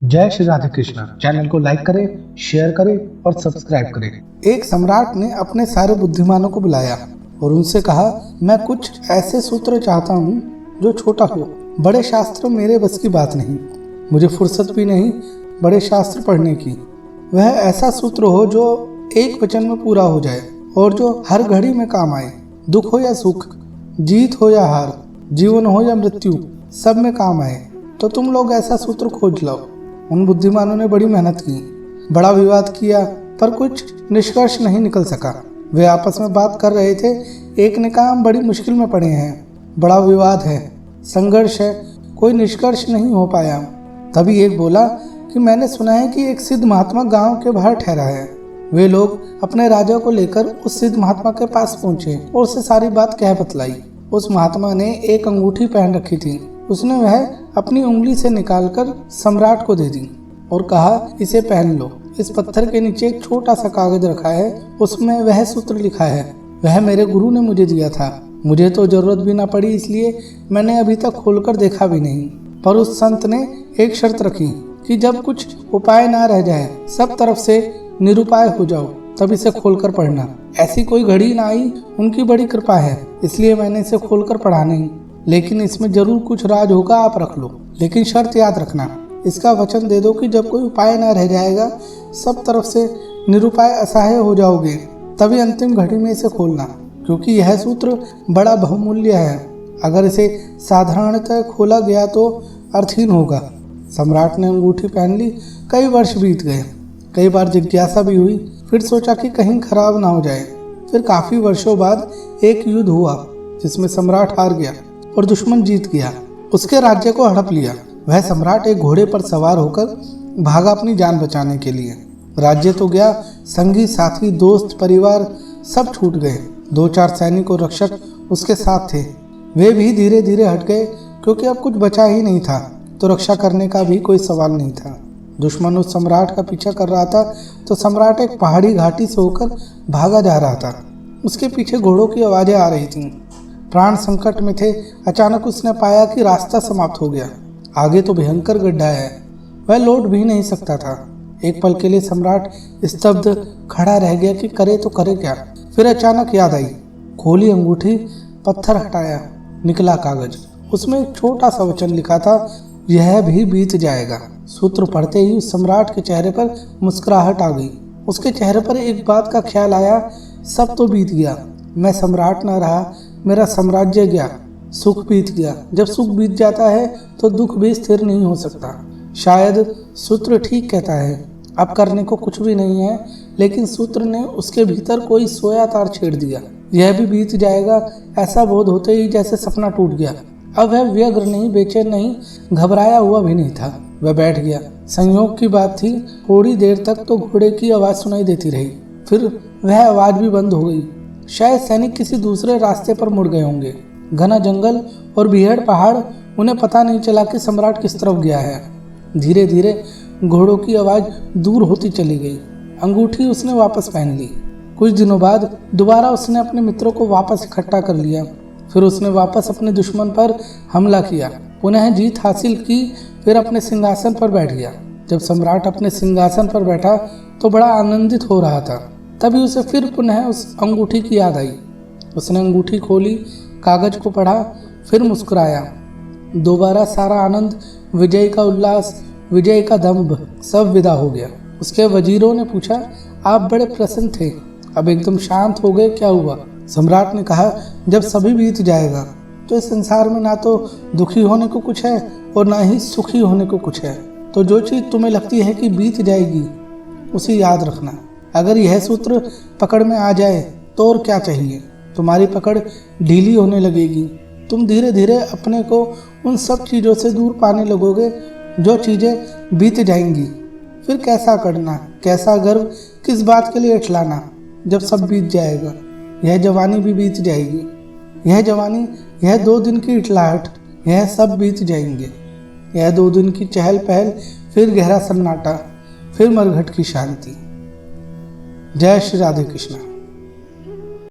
जय श्री राधे कृष्ण। चैनल को लाइक करें, शेयर करें और सब्सक्राइब करें। एक सम्राट ने अपने सारे बुद्धिमानों को बुलाया और उनसे कहा, मैं कुछ ऐसे सूत्र चाहता हूँ जो छोटा हो। बड़े शास्त्र मेरे बस की बात नहीं, मुझे फुर्सत भी नहीं बड़े शास्त्र पढ़ने की। वह ऐसा सूत्र हो जो एक वचन में पूरा हो जाए और जो हर घड़ी में काम आए। दुख हो या सुख, जीत हो या हार, जीवन हो या मृत्यु, सब में काम आए। तो तुम लोग ऐसा सूत्र खोज लो। उन बुद्धिमानों ने बड़ी मेहनत की, बड़ा विवाद किया, पर कुछ निष्कर्ष नहीं निकल सका। वे आपस में बात कर रहे थे। एक ने कहा, हम बड़ी मुश्किल में पड़े हैं, बड़ा विवाद है, संघर्ष है, कोई निष्कर्ष नहीं हो पाया। तभी एक बोला कि मैंने सुना है कि एक सिद्ध महात्मा गांव के बाहर ठहरा है। वे लोग अपने राजा को लेकर उस सिद्ध महात्मा के पास पहुंचे और उससे सारी बात कह बतलाई। उस महात्मा ने एक अंगूठी पहन रखी थी। उसने वह अपनी उंगली से निकालकर सम्राट को दे दी और कहा, इसे पहन लो। इस पत्थर के नीचे एक छोटा सा कागज रखा है, उसमें वह सूत्र लिखा है। वह मेरे गुरु ने मुझे दिया था। मुझे तो जरूरत भी ना पड़ी, इसलिए मैंने अभी तक खोलकर देखा भी नहीं। पर उस संत ने एक शर्त रखी कि जब कुछ उपाय ना रह जाए, सब तरफ से निरुपाय हो जाओ, तब इसे खोलकर पढ़ना। ऐसी कोई घड़ी ना आई, उनकी बड़ी कृपा है, इसलिए मैंने इसे खोलकर पढ़ा नहीं। लेकिन इसमें जरूर कुछ राज होगा, आप रख लो। लेकिन शर्त याद रखना, इसका वचन दे दो कि जब कोई उपाय न रह जाएगा, सब तरफ से निरुपाय असहाय हो जाओगे, तभी अंतिम घड़ी में इसे खोलना, क्योंकि यह सूत्र बड़ा बहुमूल्य है। अगर इसे साधारणतः खोला गया तो अर्थहीन होगा। सम्राट ने अंगूठी पहन ली। कई वर्ष बीत गए। कई बार जिज्ञासा भी हुई, फिर सोचा कि कहीं खराब ना हो जाए। फिर काफी वर्षों बाद एक युद्ध हुआ जिसमें सम्राट हार गया और दुश्मन जीत गया। उसके राज्य को हड़प लिया। वह सम्राट एक घोड़े पर सवार होकर भागा अपनी जान बचाने के लिए। राज्य तो गया, संगी साथी दोस्त परिवार सब छूट गए। 2-4 सैनिक और रक्षक उसके साथ थे। वे भी धीरे धीरे हट गए, क्योंकि अब कुछ बचा ही नहीं था, तो रक्षा करने का भी कोई सवाल नहीं था। दुश्मन उस सम्राट का पीछा कर रहा था, तो सम्राट एक पहाड़ी घाटी से होकर भागा जा रहा था। उसके पीछे घोड़ों की आवाजें आ रही थीं। प्राण संकट में थे। अचानक उसने पाया कि रास्ता समाप्त हो गया। आगे तो भयंकर गड्ढा है, वह लौट भी नहीं सकता था। एक पल के लिए सम्राट स्तब्ध खड़ा रह गया कि करे तो करे क्या। फिर अचानक याद आई। खोली अंगूठी, पत्थर हटाया, निकला कागज। उसमें एक छोटा सा वचन लिखा था, यह भी बीत जाएगा। सूत्र पढ़ते ही उस सम्राट के चेहरे पर मुस्कुराहट आ गई। उसके चेहरे पर एक बात का ख्याल आया, सब तो बीत गया, मैं सम्राट न रहा, मेरा साम्राज्य गया, सुख बीत गया। जब सुख बीत जाता है तो दुख भी स्थिर नहीं हो सकता। शायद सूत्र ठीक कहता है, अब करने को कुछ भी नहीं है, लेकिन सूत्र ने उसके भीतर कोई सोया तार छेड़ दिया। यह भी बीत जाएगा, ऐसा बोध होते ही जैसे सपना टूट गया। अब वह व्यग्र नहीं, बेचैन नहीं, घबराया हुआ भी नहीं था। वह बैठ गया। संयोग की बात थी, थोड़ी देर तक तो घोड़े की आवाज सुनाई देती रही, फिर वह आवाज भी बंद हो गई। शायद सैनिक किसी दूसरे रास्ते पर मुड़ गए होंगे। घना जंगल और बीहड़ पहाड़, उन्हें पता नहीं चला कि सम्राट किस तरफ गया है। धीरे धीरे घोड़ों की आवाज दूर होती चली गई। अंगूठी उसने वापस पहन ली। कुछ दिनों बाद दोबारा उसने अपने मित्रों को वापस इकट्ठा कर लिया। फिर उसने वापस अपने दुश्मन पर हमला किया, पुनः जीत हासिल की, फिर अपने सिंहासन पर बैठ गया। जब सम्राट अपने सिंहासन पर बैठा तो बड़ा आनंदित हो रहा था। तभी उसे फिर पुनः उस अंगूठी की याद आई। उसने अंगूठी खोली, कागज को पढ़ा, फिर मुस्कुराया। दोबारा सारा आनंद, विजय का उल्लास, विजय का दंभ सब विदा हो गया। उसके वजीरों ने पूछा, आप बड़े प्रसन्न थे, अब एकदम शांत हो गए, क्या हुआ? सम्राट ने कहा, जब सभी बीत जाएगा तो इस संसार में ना तो दुखी होने को कुछ है और ना ही सुखी होने को कुछ है। तो जो चीज़ तुम्हें लगती है कि बीत जाएगी, उसे याद रखना। अगर यह सूत्र पकड़ में आ जाए तो और क्या चाहिए? तुम्हारी पकड़ ढीली होने लगेगी। तुम धीरे धीरे अपने को उन सब चीज़ों से दूर पाने लगोगे जो चीज़ें बीत जाएंगी। फिर कैसा करना, कैसा गर्व, किस बात के लिए इठलाना, जब सब बीत जाएगा। यह जवानी भी बीत जाएगी। यह जवानी, यह 2 दिन की इठलाहट, यह सब बीत जाएंगे। यह 2 दिन की चहल पहल, फिर गहरा सन्नाटा, फिर मरघट की शांति। जय श्री राधे कृष्ण।